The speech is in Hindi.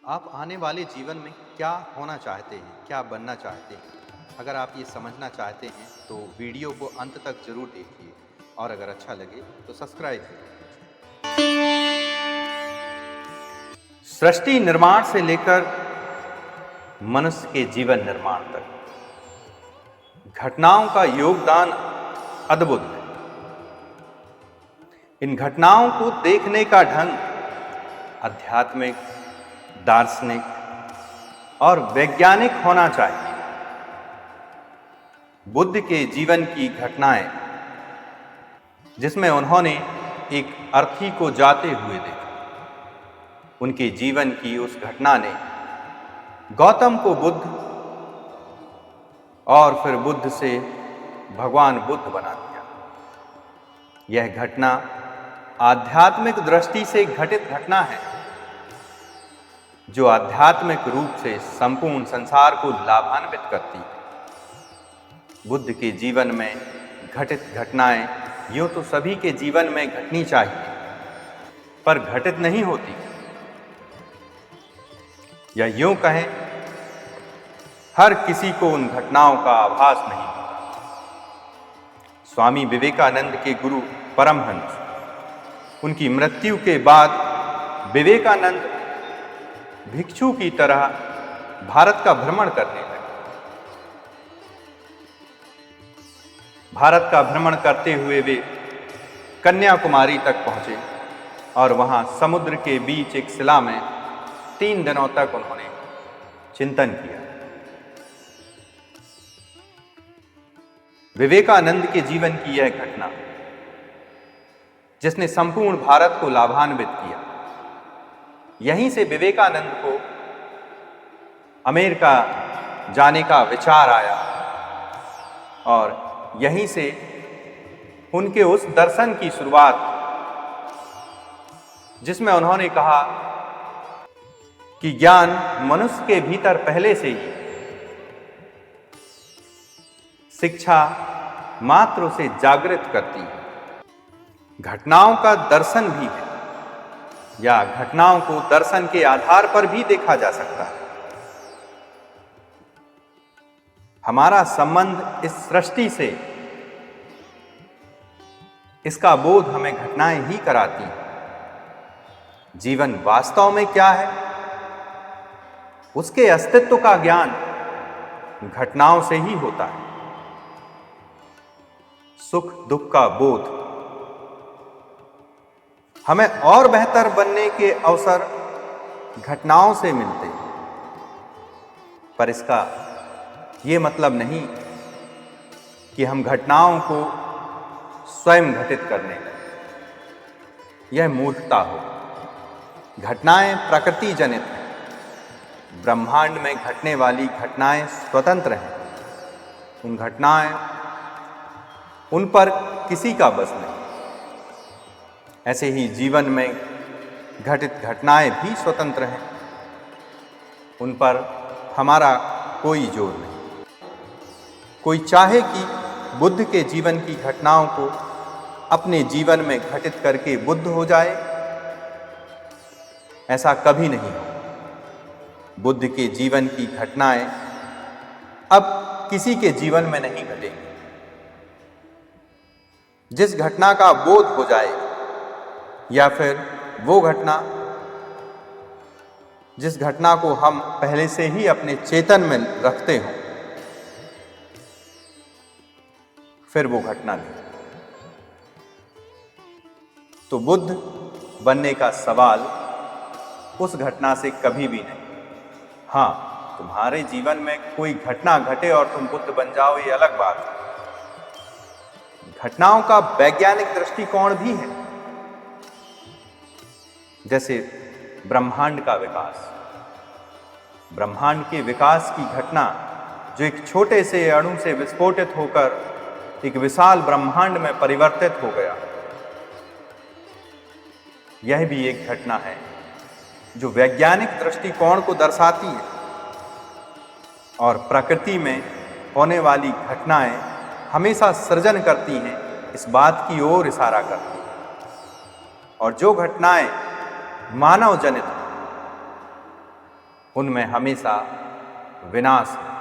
आप आने वाले जीवन में क्या होना चाहते हैं, क्या बनना चाहते हैं? अगर आप ये समझना चाहते हैं तो वीडियो को अंत तक ज़रूर देखिए और अगर अच्छा लगे तो सब्सक्राइब कीजिए। सृष्टि निर्माण से लेकर मनुष्य के जीवन निर्माण तक घटनाओं का योगदान अद्भुत है। इन घटनाओं को देखने का ढंग आध्यात्मिक, दार्शनिक और वैज्ञानिक होना चाहिए। बुद्ध के जीवन की घटनाएं जिसमें उन्होंने एक अर्थी को जाते हुए देखा, उनके जीवन की उस घटना ने गौतम को बुद्ध और फिर बुद्ध से भगवान बुद्ध बना दिया। यह घटना आध्यात्मिक दृष्टि से घटित घटना है जो आध्यात्मिक रूप से संपूर्ण संसार को लाभान्वित करती है। बुद्ध के जीवन में घटित घटनाएं यूं तो सभी के जीवन में घटनी चाहिए, पर घटित नहीं होती, या यूं कहें हर किसी को उन घटनाओं का आभास नहीं होता। स्वामी विवेकानंद के गुरु परमहंस, उनकी मृत्यु के बाद विवेकानंद भिक्षु की तरह भारत का भ्रमण करने लगे। भारत का भ्रमण करते हुए वे कन्याकुमारी तक पहुंचे और वहां समुद्र के बीच एक शिला में 3 दिनों तक उन्होंने चिंतन किया। विवेकानंद के जीवन की यह घटना जिसने संपूर्ण भारत को लाभान्वित किया, यहीं से विवेकानंद को अमेरिका जाने का विचार आया और यहीं से उनके उस दर्शन की शुरुआत जिसमें उन्होंने कहा कि ज्ञान मनुष्य के भीतर पहले से ही, शिक्षा मात्र उसे जागृत करती है। घटनाओं का दर्शन भी है, या घटनाओं को दर्शन के आधार पर भी देखा जा सकता है। हमारा संबंध इस सृष्टि से, इसका बोध हमें घटनाएं ही कराती हैं। जीवन वास्तव में क्या है, उसके अस्तित्व का ज्ञान घटनाओं से ही होता है। सुख दुख का बोध हमें और बेहतर बनने के अवसर घटनाओं से मिलते हैं, पर इसका ये मतलब नहीं कि हम घटनाओं को स्वयं घटित करने लगें। यह मूर्खता हो। घटनाएं प्रकृति जनित हैं। ब्रह्मांड में घटने वाली घटनाएं स्वतंत्र हैं। उन पर किसी का बस नहीं। ऐसे ही जीवन में घटित घटनाएं भी स्वतंत्र हैं, उन पर हमारा कोई जोर नहीं। कोई चाहे कि बुद्ध के जीवन की घटनाओं को अपने जीवन में घटित करके बुद्ध हो जाए, ऐसा कभी नहीं हो। बुद्ध के जीवन की घटनाएं अब किसी के जीवन में नहीं घटेंगी। जिस घटना का बोध हो जाए, या फिर वो घटना जिस घटना को हम पहले से ही अपने चेतन में रखते हों, फिर वो घटना नहीं। तो बुद्ध बनने का सवाल उस घटना से कभी भी नहीं। हां, तुम्हारे जीवन में कोई घटना घटे और तुम बुद्ध बन जाओ, ये अलग बात है। घटनाओं का वैज्ञानिक दृष्टिकोण भी है, जैसे ब्रह्मांड का विकास। ब्रह्मांड के विकास की घटना जो एक छोटे से अणु से विस्फोटित होकर एक विशाल ब्रह्मांड में परिवर्तित हो गया, यह भी एक घटना है जो वैज्ञानिक दृष्टिकोण को दर्शाती है। और प्रकृति में होने वाली घटनाएं हमेशा सृजन करती हैं, इस बात की ओर इशारा करती हैं। और जो घटनाएं मानव जनित उनमें हमेशा विनाश है।